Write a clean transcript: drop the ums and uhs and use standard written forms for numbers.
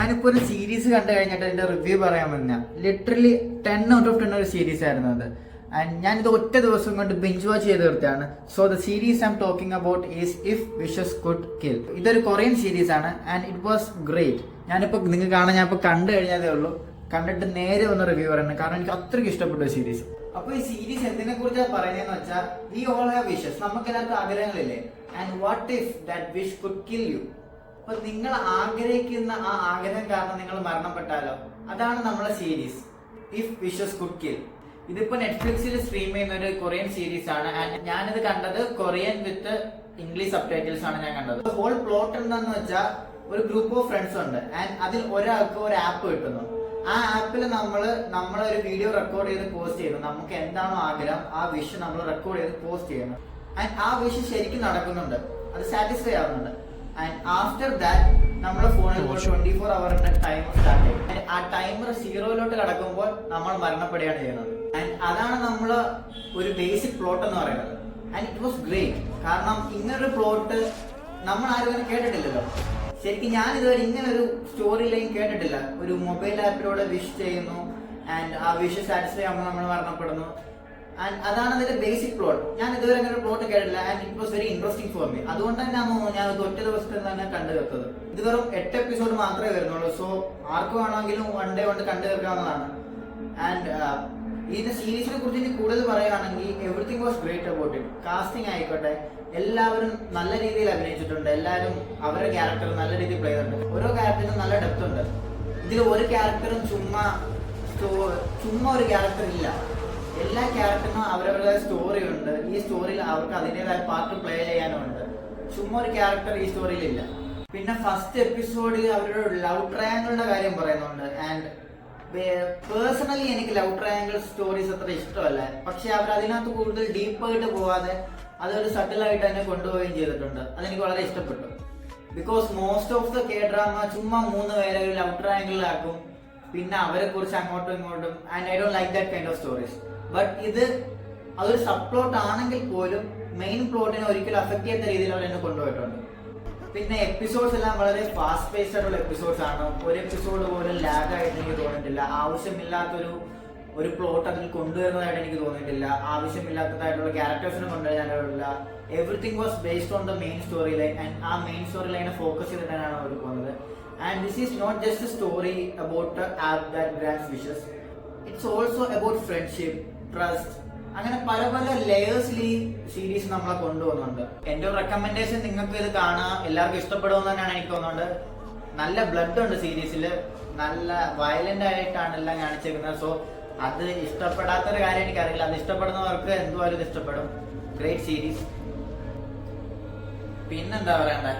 ഞാനിപ്പോ ഒരു സീരീസ് കണ്ടു കഴിഞ്ഞിട്ട് എന്റെ റിവ്യൂ പറയാൻ വന്ന ലിറ്ററലി 10 ഔട്ട് ഓഫ് 10 ഒരു സീരീസ് ആയിരുന്നു അത്. ആൻഡ് ഞാനിത് ഒറ്റ ദിവസം കൊണ്ട് ബിഞ്ച് വാച്ച് ചെയ്ത് തീർത്താണ്. So the series I'm talking about is if wishes could kill. ഇതൊരു കൊറിയൻ സീരീസ് ആണ് ആൻഡ് ഇറ്റ് വാസ് ഗ്രേറ്റ്. ഞാനിപ്പോ നിങ്ങൾക്ക് കാണാൻ ഞാൻ ഇപ്പൊ കണ്ടു കഴിഞ്ഞതേ ഉള്ളൂ. കണ്ടിട്ട് നേരെ ഒന്ന് റിവ്യൂ പറയുന്നത്, കാരണം എനിക്ക് അത്രയ്ക്ക് ഇഷ്ടപ്പെട്ട സീരീസ്. അപ്പൊ ഈ സീരീസ് എന്തിനെ കുറിച്ചാണ് പറയുന്നതെന്ന് വെച്ചാൽ, വി ഓൾ ഹാവ് വിഷസ്, നമുക്ക് എല്ലാവർക്കും ആഗ്രഹങ്ങളില്ലേ. And what if that wish could kill you. അപ്പൊ നിങ്ങൾ ആഗ്രഹിക്കുന്ന ആ ആഗ്രഹം കാരണം നിങ്ങൾ മരണപ്പെട്ടാലോ, അതാണ് നമ്മളെ series if wishes could kill. ഇതിപ്പോ നെറ്റ്ഫ്ലിക്സിൽ സ്ട്രീം ചെയ്യുന്ന ഒരു കൊറിയൻ സീരീസ് ആണ്. ആൻഡ് ഞാനിത് കണ്ടത് കൊറിയൻ വിത്ത് ഇംഗ്ലീഷ് സബ്ടൈറ്റിൽസ് ആണ് ഞാൻ കണ്ടത്. ഹോൾ പ്ലോട്ട് എന്താന്ന് വെച്ചാൽ, ഒരു ഗ്രൂപ്പ് ഓഫ് ഫ്രണ്ട്സ് ഉണ്ട് ആൻഡ് അതിൽ ഒരാൾക്ക് ഒരു ആപ്പ് കിട്ടുന്നു. ആ ആപ്പിൽ നമ്മൾ ഒരു വീഡിയോ റെക്കോർഡ് ചെയ്ത് പോസ്റ്റ് ചെയ്യുന്നു. നമുക്ക് എന്താണോ ആഗ്രഹം ആ വിഷ് നമ്മൾ റെക്കോർഡ് ചെയ്ത് പോസ്റ്റ് ചെയ്യുന്നു. ആൻഡ് ആ വിഷ് ശരിക്കും നടക്കുന്നുണ്ട്, അത് സാറ്റിസ്ഫൈ ആവുന്നുണ്ട്. ആൻഡ് ആഫ്റ്റർ ദാറ്റ് നമ്മുടെ ഫോണിൽ 24 അവറിന്റെ ടൈമർ സ്റ്റാർട്ട് ചെയ്യും. ആ ടൈമർ 0 കടക്കുമ്പോൾ നമ്മൾ മരണപ്പെടുകയാണ് ചെയ്യുന്നത്. ആൻഡ് അതാണ് നമ്മൾ ഒരു ബേസിക് പ്ലോട്ട് എന്ന് പറയുന്നത്. And it was great. കാരണം ഇങ്ങനൊരു പ്ലോട്ട് നമ്മൾ ആരും കേട്ടിട്ടില്ലല്ലോ. ശരിക്കും ഞാൻ ഇതുവരെ ഇങ്ങനെ ഒരു സ്റ്റോറി ലൈൻ കേട്ടിട്ടില്ല. ഒരു മൊബൈൽ ആപ്പിലൂടെ വിഷ് ചെയ്യുന്നു ആൻഡ് ആ വിഷ് സാറ്റിസ്ഫൈ ആകുമ്പോൾ നമ്മൾ മരണപ്പെടുന്നു. ആൻഡ് അതാണ് അതിന്റെ ബേസിക് പ്ലോട്ട്. ഞാൻ ഇതുവരെ അങ്ങനെ ഒരു പ്ലോട്ട് കേട്ടില്ല. And it was very interesting for me. അതുകൊണ്ട് തന്നെയാണ് ഞാൻ ഒറ്റ ദിവസത്തിൽ തന്നെ കണ്ടു തീർത്തത്. ഇത് വെറും 8 എപ്പിസോഡ് മാത്രമേ വരുന്നുള്ളൂ. സോ ആർക്ക് വേണമെങ്കിലും വൺ ഡേ കൊണ്ട് കണ്ടു തീർക്കാവുന്നതാണ്. ആൻഡ് ഇതിന്റെ സീരീസിനെ കുറിച്ച് ഇനി കൂടുതൽ പറയുകയാണെങ്കിൽ, everything was great about it. Casting ആയിക്കോട്ടെ, എല്ലാവരും നല്ല രീതിയിൽ അഭിനയിച്ചിട്ടുണ്ട്. എല്ലാവരും അവരുടെ ക്യാരക്ടർ നല്ല രീതിയിൽ പ്ലേ ചെയ്തിട്ടുണ്ട്. ഓരോ ക്യാരക്ടറിനും നല്ല ഡെപ്ത് ഉണ്ട്. ഇതിൽ ഒരു ക്യാരക്ടറും ചുമ്മാ ഒരു ക്യാരക്ടർ ഇല്ല. എല്ലാ ക്യാരക്ടറിനും അവരവരുടെ സ്റ്റോറി ഉണ്ട്. ഈ സ്റ്റോറിയിൽ അവർക്ക് അതിൻ്റെതായ പാർട്ട് പ്ലേ ചെയ്യാനും ഉണ്ട്. ചുമ്മാ ഒരു ക്യാരക്ടർ ഈ സ്റ്റോറിയിൽ ഇല്ല. പിന്നെ ഫസ്റ്റ് എപ്പിസോഡിൽ അവരുടെ ലവ് ട്രയാങ്കിളിന്റെ കാര്യം പറയുന്നുണ്ട്. ആൻഡ് പേഴ്സണലി എനിക്ക് ലവ് ട്രയാങ്കിൾ സ്റ്റോറീസ് അത്ര ഇഷ്ടമല്ല. പക്ഷെ അവർ അതിനകത്ത് കൂടുതൽ ഡീപ്പായിട്ട് പോവാതെ അതൊരു സട്ടിലായിട്ട് തന്നെ കൊണ്ടുപോവുകയും ചെയ്തിട്ടുണ്ട്. അതെനിക്ക് വളരെ ഇഷ്ടപ്പെട്ടു. Because most of the K drama ചുമ്മാ 3 പേരെ ഒരു ലവ് ട്രയാങ്കിളിലാക്കും, പിന്നെ അവരെ കുറിച്ച് അങ്ങോട്ടും ഇങ്ങോട്ടും. And I don't like that kind of stories. But ഇത് അതൊരു സബ് പ്ലോട്ട് ആണെങ്കിൽ പോലും മെയിൻ പ്ലോട്ടിനെ ഒരിക്കലും അഫക്ട് ചെയ്യുന്ന രീതിയിൽ അവർ എന്നെ കൊണ്ടുപോയിട്ടുണ്ട്. പിന്നെ എപ്പിസോഡ്സ് എല്ലാം വളരെ ഫാസ്റ്റ് പേസ്ഡ് ആയിട്ടുള്ള എപ്പിസോഡ്സ് ആണ്. ഒരു എപ്പിസോഡ് പോലും ലാഗ് ആയിട്ട് എനിക്ക് തോന്നിയിട്ടില്ല. ആവശ്യമില്ലാത്തൊരു പ്ലോട്ട് അതിൽ കൊണ്ടുവരുന്നതായിട്ട് എനിക്ക് തോന്നിയിട്ടില്ല. ആവശ്യമില്ലാത്തതായിട്ടുള്ള ക്യാരക്ടേഴ്സിനെ കൊണ്ടുവരാനുള്ള everything was based on the main story line. And ആ മെയിൻ സ്റ്റോറി ലൈനെ ഫോക്കസ് ചെയ്തിട്ടാണ് അവർ പോകുന്നത്. And this is not just a story about app that grants wishes. It's also about friendship, trust, അങ്ങനെ പല പല ലെയേഴ്സിൽ ഈ സീരീസ് നമ്മളെ കൊണ്ടുപോകുന്നുണ്ട്. എന്റെ ഒരു റെക്കമെൻഡേഷൻ, നിങ്ങൾക്ക് ഇത് കാണാം, എല്ലാവർക്കും ഇഷ്ടപ്പെടുമെന്ന് തന്നെയാണ് എനിക്ക് തോന്നുന്നത്. നല്ല ബ്ലഡ് ഉണ്ട് സീരീസിൽ, നല്ല വയലന്റ് ആയിട്ടാണ് എല്ലാം കാണിച്ചിരിക്കുന്നത്. സോ അത് ഇഷ്ടപ്പെടാത്തൊരു കാര്യം എനിക്കറിയില്ല. അത് ഇഷ്ടപ്പെടുന്നവർക്ക് എന്തുവായാലും ഇത് ഇഷ്ടപ്പെടും. Great series. പിന്നെന്താ പറയണ്ടേ,